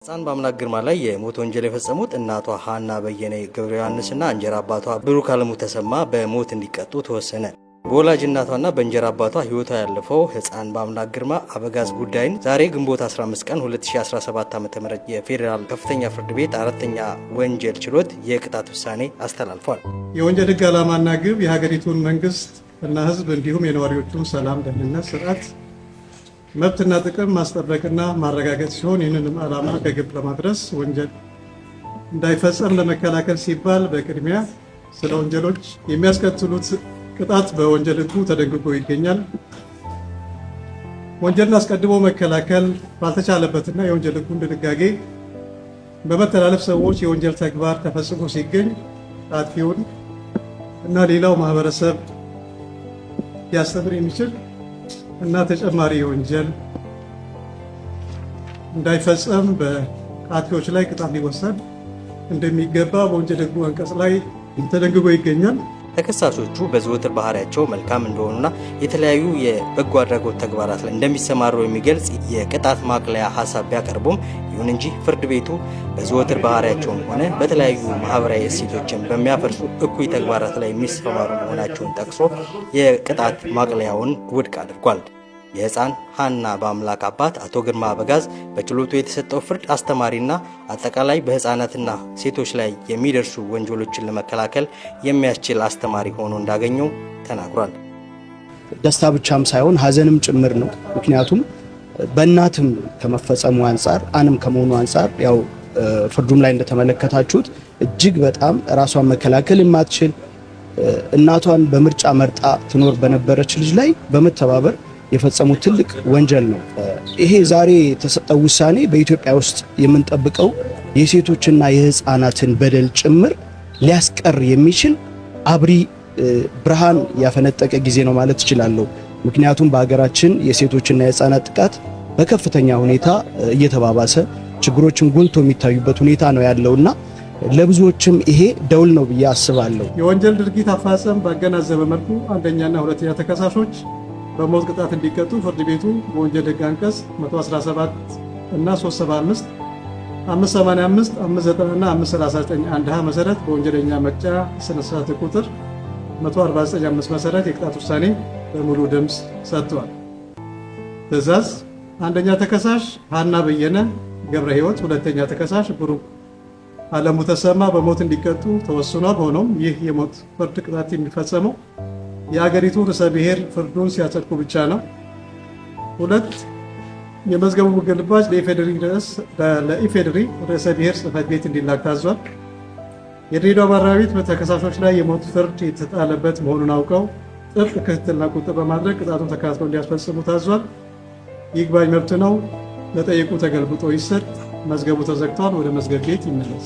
ሕፃን በአምላክ ግርማ ላይ የሞት ወንጀል የፈጸሙት እናቷ ሀና በየነ ገብረ ዮሐንስና እንጀራ አባቷ ብሩክ አለሙ ተሰማ በሞት እንዲቀጡ ተወሰነ። በወላጅ እናቷና በእንጀራ አባቷ ሕይወቷ ያለፈው ሕፃን በአምላክ ግርማ አበጋዝ ጉዳይን ዛሬ ግንቦት 15 ቀን 2017 ዓ.ም የፌዴራል ከፍተኛ ፍርድ ቤት አራተኛ ወንጀል ችሎት የቅጣት ውሳኔ አስተላልፏል። የወንጀል ሕግ ዓላማና ግብ የሀገሪቱን መንግስት እና ሕዝብ እንዲሁም የነዋሪዎቹን ሰላም፣ ደህንነት፣ ስርዓት መብትና ጥቅም ማስጠበቅና ማረጋገጥ ሲሆን ይህንንም ዓላማ ከግብ ለማድረስ ወንጀል እንዳይፈጸም ለመከላከል ሲባል በቅድሚያ ስለ ወንጀሎች የሚያስከትሉት ቅጣት በወንጀል ሕጉ ተደንግጎ ይገኛል። ወንጀልን አስቀድሞ መከላከል ባልተቻለበትና የወንጀል ሕጉን ድንጋጌ በመተላለፍ ሰዎች የወንጀል ተግባር ተፈጽሞ ሲገኝ አጥፊውን እና ሌላው ማህበረሰብ ሊያስተምር የሚችል እና ተጨማሪ ወንጀል እንዳይፈጸም በአጥፊዎች ላይ ቅጣት ሊወሰድ እንደሚገባ በወንጀል ሕጉ አንቀጽ ላይ ተደንግጎ ይገኛል። ተከሳሾቹ በዘወትር ባህሪያቸው መልካም እንደሆኑና የተለያዩ የበጎ አድራጎት ተግባራት ላይ እንደሚሰማሩ የሚገልጽ የቅጣት ማቅለያ ሀሳብ ቢያቀርቡም ይሁን እንጂ ፍርድ ቤቱ በዘወትር ባህሪያቸውም ሆነ በተለያዩ ማህበራዊ እሴቶችን በሚያፈርሱ እኩይ ተግባራት ላይ የሚሰማሩ መሆናቸውን ጠቅሶ የቅጣት ማቅለያውን ውድቅ አድርጓል። የሕፃን ሀና በአምላክ አባት አቶ ግርማ አበጋዝ በችሎቱ የተሰጠው ፍርድ አስተማሪና አጠቃላይ በሕፃናትና ሴቶች ላይ የሚደርሱ ወንጀሎችን ለመከላከል የሚያስችል አስተማሪ ሆኖ እንዳገኘው ተናግሯል። ደስታ ብቻም ሳይሆን ሀዘንም ጭምር ነው። ምክንያቱም በእናትም ከመፈጸሙ አንጻር አንም ከመሆኑ አንጻር ያው ፍርዱም ላይ እንደተመለከታችሁት እጅግ በጣም ራሷን መከላከል የማትችል እናቷን በምርጫ መርጣ ትኖር በነበረች ልጅ ላይ በመተባበር የፈጸሙት ትልቅ ወንጀል ነው። ይሄ ዛሬ የተሰጠው ውሳኔ በኢትዮጵያ ውስጥ የምንጠብቀው የሴቶችና የሕፃናትን በደል ጭምር ሊያስቀር የሚችል አብሪ ብርሃን ያፈነጠቀ ጊዜ ነው ማለት እችላለሁ። ምክንያቱም በሀገራችን የሴቶችና የሕፃናት ጥቃት በከፍተኛ ሁኔታ እየተባባሰ ችግሮችን ጎልቶ የሚታዩበት ሁኔታ ነው ያለውና ለብዙዎችም ይሄ ደውል ነው ብዬ አስባለሁ። የወንጀል ድርጊት አፈጻጸም ባገናዘበ መልኩ አንደኛና ሁለተኛ ተከሳሾች በሞት ቅጣት እንዲቀጡ ፍርድ ቤቱ በወንጀል ሕግ አንቀጽ 117 እና 375፣ 585፣ 590 እና 539 1ሀ መሰረት በወንጀለኛ መቅጫ ስነ ስርዓት ቁጥር 1495 መሰረት የቅጣት ውሳኔ በሙሉ ድምፅ ሰጥቷል። ትዕዛዝ አንደኛ ተከሳሽ ሀና በየነ ገብረ ሕይወት፣ ሁለተኛ ተከሳሽ ብሩክ አለሙ ተሰማ በሞት እንዲቀጡ ተወስኗል። ሆኖም ይህ የሞት ፍርድ ቅጣት የሚፈጸመው የሀገሪቱ ርዕሰ ብሔር ፍርዱን ሲያጸድቁ ብቻ ነው። ሁለት የመዝገቡ ግልባጭ ለኢፌዴሪ ርዕሰ ብሔር ጽሕፈት ቤት እንዲላክ ታዟል። የድሬዳዋ ማረሚያ ቤት በተከሳሾች ላይ የሞት ፍርድ የተጣለበት መሆኑን አውቀው ጥብቅ ክትትልና ቁጥጥር በማድረግ ቅጣቱን ተከታትለው እንዲያስፈጽሙ ታዟል። ይግባኝ መብት ነው። ለጠየቁ ተገልብጦ ይሰጥ። መዝገቡ ተዘግቷል። ወደ መዝገብ ቤት ይመለስ።